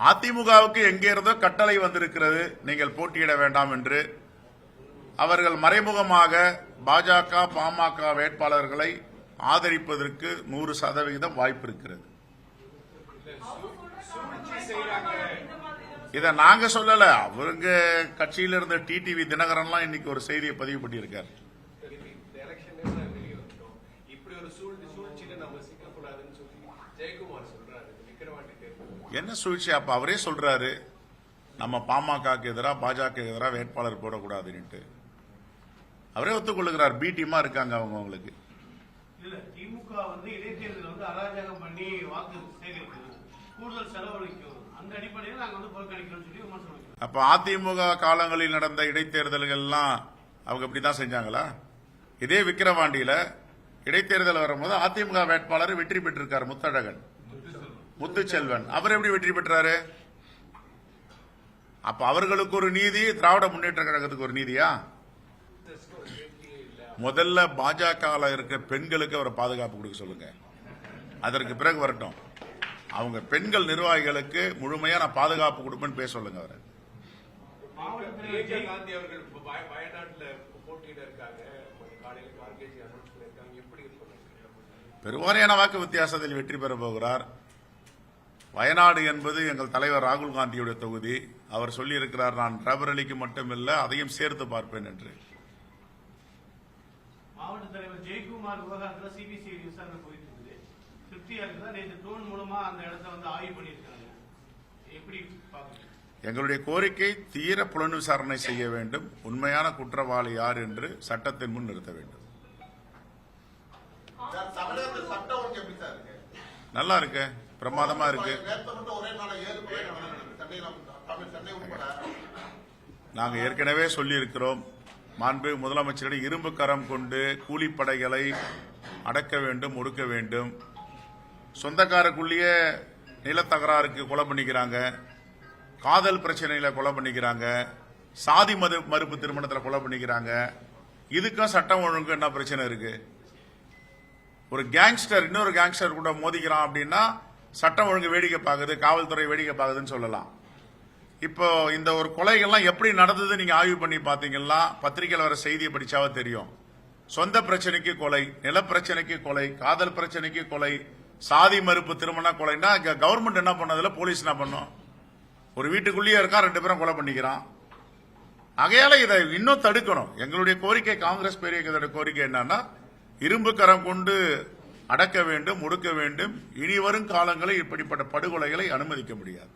அதிமுகவுக்கு எங்கே இருந்தோ கட்டளை வந்திருக்கிறது, நீங்கள் போட்டியிட வேண்டாம் என்று. அவர்கள் மறைமுகமாக பாஜக பாமக வேட்பாளர்களை ஆதரிப்பதற்கு 100% வாய்ப்பு இருக்கிறது. இதை நாங்க சொல்லல, அவருங்க கட்சியில இருந்த டிடிவி தினகரன்லாம் இன்னைக்கு ஒரு செய்தியை பதிவு பண்ணியிருக்காரு. என்ன சூழ்ச்சி? அப்ப அவரே சொல்றாரு நம்ம பாமகக்கு எதிராக பாஜக எதிராக வேட்பாளர் போடக்கூடாதுன்னு அவரே ஒத்துக்கொள்ளுகிறார். பி டீமா இருக்காங்க அவங்களுக்கு. திமுக வந்து இடைத்தேர்தல் அராஜகம் பண்ணி வாக்கு சேகரிக்கிறது, கூடுதல் செலவழிக்கும், அந்த அடிப்படையில் நாங்க வந்து புறக்கணிக்கிறோம் சொல்லி விமர்சனம். அப்ப அதிமுக காலங்களில் நடந்த இடைத்தேர்தல்கள் எல்லாம் அவங்க இப்படிதான் செஞ்சாங்களா? இதே விக்கிரவாண்டியில இடைத்தேர்தல் வரும்போது அதிமுக வேட்பாளர் வெற்றி பெற்றிருக்கார், முத்தழகன் முத்துச்செல்வன். அவர் எப்படி வெற்றி பெற்றாரு? அப்ப அவர்களுக்கு ஒரு நீதி, திராவிட முன்னேற்ற கழகத்துக்கு ஒரு நீதியா? முதல்ல பாஜக இருக்க பெண்களுக்கு அவரை பாதுகாப்பு கொடுக்க சொல்லுங்க, அதற்கு பிறகு வரட்டும். அவங்க பெண்கள் நிர்வாகிகளுக்கு முழுமையான பாதுகாப்பு கொடுப்பேன்னு பேச சொல்லுங்க. அவரை பெருவாரியான வாக்கு வித்தியாசத்தில் வெற்றி பெற போகிறார். வயநாடு என்பது எங்கள் தலைவர் ராகுல் காந்தியுடைய தொகுதி. அவர் சொல்லியிருக்கிறார், நான் ரபரலிக்கு மட்டுமில்லை அதையும் சேர்த்து பார்ப்பேன் என்று. மாவட்ட தலைவர் ஜெயக்குமார் விவகாரத்தில் சிபிசிஐடி விசாரணை போயிட்டு இருக்குது. திருப்தியா இருக்குதா? நேற்று ட்ரோன் மூலமா அந்த இடத்தை வந்து ஆய்வு பண்ணியிருக்காங்க. எப்படி பாக்குறீங்க? எங்களுடைய கோரிக்கை தீர புலன் விசாரணை செய்ய வேண்டும், உண்மையான குற்றவாளி யார் என்று சட்டத்தின் முன் நிறுத்த வேண்டும். நல்லா இருக்கு, பிரமாதமா இருக்கு. நாங்க ஏற்கனவே சொல்லி இருக்கிறோம், மாண்பு முதலமைச்சரிடம் இரும்பு கரம் கொண்டு கூலிப்படைகளை அடக்க வேண்டும், ஒடுக்க வேண்டும். சொந்தக்காரக்குள்ளேயே நிலத்தகராறுக்கு கொலை பண்ணிக்கிறாங்க, காதல் பிரச்சனையில கொலை பண்ணிக்கிறாங்க, சாதி மறுப்பு திருமணத்தில் கொலை பண்ணிக்கிறாங்க. இதுக்கும் சட்டம் ஒழுங்கு என்ன பிரச்சனை இருக்கு? ஒரு கேங்ஸ்டர் இன்னொரு கேங்ஸ்டர் கூட மோதிக்கிறான் அப்படின்னா சட்டம் ஒழுங்கு வேடிக்கை பார்க்குது, காவல்துறை வேடிக்கை பார்க்குதுன்னு சொல்லலாம். இப்போ இந்த ஒரு கொலைகள்லாம் எப்படி நடந்தது நீங்க ஆய்வு பண்ணி பாத்தீங்கன்னா பத்திரிகையில் வர செய்தியை படிச்சாவே தெரியும். சொந்த பிரச்சனைக்கு கொலை, நிலப்பிரச்சனைக்கு கொலை, காதல் பிரச்சனைக்கு கொலை, சாதி மறுப்பு திருமண கொலைன்னா கவர்மெண்ட் என்ன பண்ணதுல போலீஸ் என்ன பண்ணும்? ஒரு வீட்டுக்குள்ளேயே இருக்கா, 2 பேரும் கொலை பண்ணிக்கிறான். ஆகையால இதை இன்னும் தடுக்கணும். எங்களுடைய கோரிக்கை, காங்கிரஸ் பெரிய கோரிக்கை என்னன்னா, இரும்பு கரம் கொண்டு அடக்க வேண்டும், ஒடுக்க வேண்டும். இனி வரும் காலங்களில் இப்படிப்பட்ட படுகொலைகளை அனுமதிக்க முடியாது.